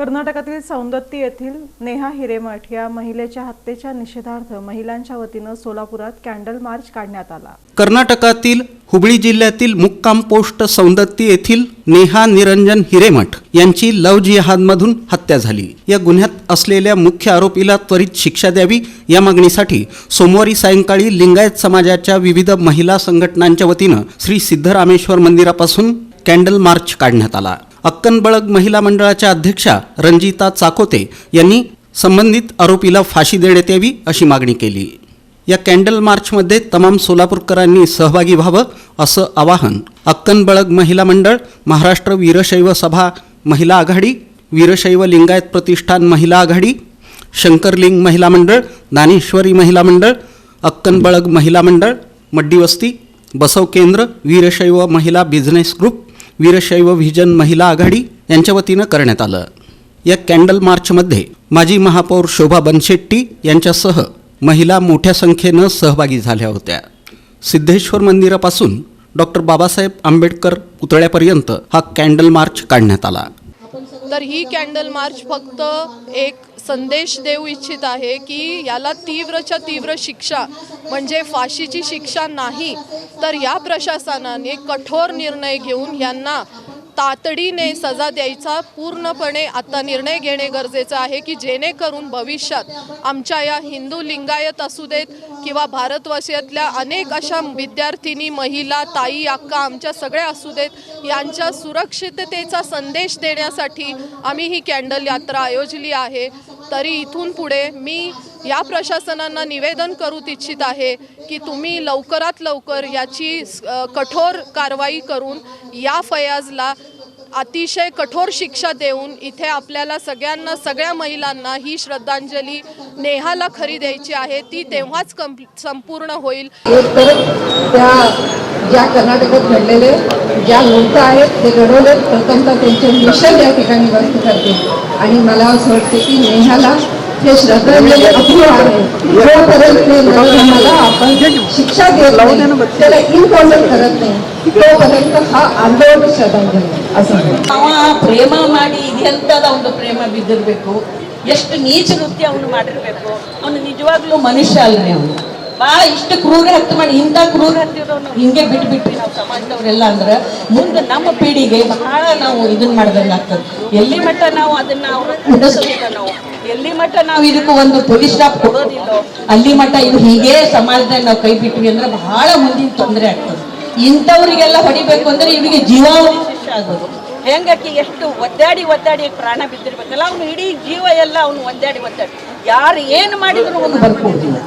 कर्नाटकातील सौंदत्ती येथील नेहा हिरेमठ या महिलेच्या हत्येच्या निषेधार्थ महिलांच्या वतीने सोलापुरात कॅन्डल मार्च काढण्यात आला। कर्नाटकातील हुबळी जिल्ह्यातील मुक्काम पोस्ट सौंदत्ती येथील नेहा निरंजन हिरेमठ यांची लव जिहादमधून हत्या झाली। या गुन्ह्यात असलेल्या मुख्य आरोपीला त्वरित शिक्षा द्यावी या मागणीसाठी सोमवारी सायंकाळी लिंगायत समाजाच्या विविध महिला संघटनांच्या वतीने श्री सिद्धरामेश्वर मंदिरापासून कॅन्डल मार्च काढण्यात आला। अक्कनबळग महिला मंडळाच्या अध्यक्षा रंजिता चाकोते यांनी संबंधित आरोपीला फाशी देण्यात यावी अशी मागणी केली। या कॅन्डल मार्चमध्ये तमाम सोलापूरकरांनी सहभागी व्हावं असं आवाहन अक्कनबळग महिला मंडळ, महाराष्ट्र वीरशैव सभा महिला आघाडी, वीरशैव लिंगायत प्रतिष्ठान महिला आघाडी, शंकरलिंग महिला मंडळ, दानेश्वरी महिला मंडळ, अक्कनबळग महिला मंडळ, मड्डीवस्ती, बसव केंद्र, वीरशैव महिला बिझनेस ग्रुप, वीरशैव व्हिजन महिला आघाडी यांच्या वतीनं करण्यात आलं। या कॅन्डल मार्चमध्ये माजी महापौर शोभा बनशेट्टी यांच्यासह महिला मोठ्या संख्येनं सहभागी झाल्या होत्या। सिद्धेश्वर मंदिरापासून डॉक्टर बाबासाहेब आंबेडकर पुतळ्यापर्यंत हा कॅन्डल मार्च काढण्यात आला। तर ही कॅन्डल मार्च फक्त एक संदेश देऊ इच्छित आहे की याला तीव्रच्या तीव्र शिक्षा म्हणजे फाशीची शिक्षा नाही तर या प्रशासनाने कठोर निर्णय घेऊन यांना तातडीने सजा द्यायचा पूर्णपणे आता निर्णय घेणे गरजेचं आहे की जेणेकरून भविष्यात आमच्या या हिंदू लिंगायत असू देत किंवा भारतवर्षातल्या अनेक अशा विद्यार्थिनी, महिला, ताई, अक्का आमच्या सगळ्या असू देत यांच्या सुरक्षिततेचा संदेश देण्यासाठी आम्ही ही कॅन्डल यात्रा आयोजली आहे। तरी इथून पुढे मी या प्रशासनांना निवेदन करू इच्छित आहे की तुम्ही लवकरात लवकर याची कठोर कारवाई करून या फयाजला अतिशय कठोर शिक्षा देऊन इथे आपल्याला सगळ्यांना, सगळ्या महिलांना ही श्रद्धांजली नेहाला खरी द्यायची आहे। ती तेव्हाच संपूर्ण होईल। त्या ज्या कर्नाटकात घडलेले ज्या लोक आहेत ते घडवले प्रथमतः त्यांचे मिशन या ठिकाणी व्यक्त करते आणि मला असं वाटते की नेहाला हे श्रद्धांजली अपूर्ण आहे। जोपर्यंत मला आपण शिक्षा देत नाही, त्याला इन्फॉर्मेट करत नाही, तोपर्यंत हा आंदोलन श्रद्धांजली असं ಪ್ರೇಮ ಮಾಡಿ ಇದೆಂತದ ಒಂದು ಪ್ರೇಮ ಬಿದ್ದಿರಬೇಕು, ಎಷ್ಟು ನೀಚ ನೃತ್ಯ ಅವನು ಮಾಡಿರಬೇಕು, ಅವನು ನಿಜವಾಗ್ಲೂ ಮನುಷ್ಯ ಅಲ್ರಿ। ಅವನು ಭಾಳ ಇಷ್ಟು ಕ್ರೂರ ಹತ್ಯೆ ಮಾಡಿ ಇಂಥ ಕ್ರೂರ ಹತ್ಯೆದವನು ಹಿಂಗೆ ಬಿಟ್ಬಿಟ್ವಿ ನಾವು ಸಮಾಜದವರೆಲ್ಲ ಅಂದ್ರೆ ಮುಂದೆ ನಮ್ಮ ಪೀಳಿಗೆ ಬಹಳ ನಾವು ಇದನ್ನ ಮಾಡ್ದಂಗೆ ಆಗ್ತದೆ। ಎಲ್ಲಿ ಮಟ್ಟ ನಾವು ಅದನ್ನ ಅವ್ರು ಉಳಿಸೋದಿಲ್ಲ, ನಾವು ಎಲ್ಲಿ ಮಟ್ಟ ನಾವು ಇದಕ್ಕೆ ಒಂದು ಪೊಲೀಸ್ ಸ್ಟಾಪ್ ಕೊಡೋದಿಲ್ಲೋ ಅಲ್ಲಿ ಮಟ್ಟ ಇದು ಹೀಗೆ ಸಮಾಜದಾಗ ನಾವು ಕೈ ಬಿಟ್ವಿ ಅಂದ್ರೆ ಬಹಳ ಮುಂದಿನ ತೊಂದರೆ ಆಗ್ತದೆ। ಇಂಥವ್ರಿಗೆಲ್ಲ ಹೊಡಿಬೇಕು ಅಂದ್ರೆ ಇವರಿಗೆ ಜೀವಾವಧಿ ಶಿಕ್ಷೆ ಆಗೋದು ಹೆಂಗಾಕಿ ಎಷ್ಟು ಒದ್ದಾಡಿ ಪ್ರಾಣ ಬಿದ್ದಿರ್ಬೇಕಲ್ಲ, ಅವನು ಇಡೀ ಜೀವ ಎಲ್ಲ ಅವನು ಒದ್ದಾಡಿ ಯಾರು ಏನು ಮಾಡಿದ್ರು ಅವನು ಬರ್ಕೊಡ್ತಿಲ್ಲ।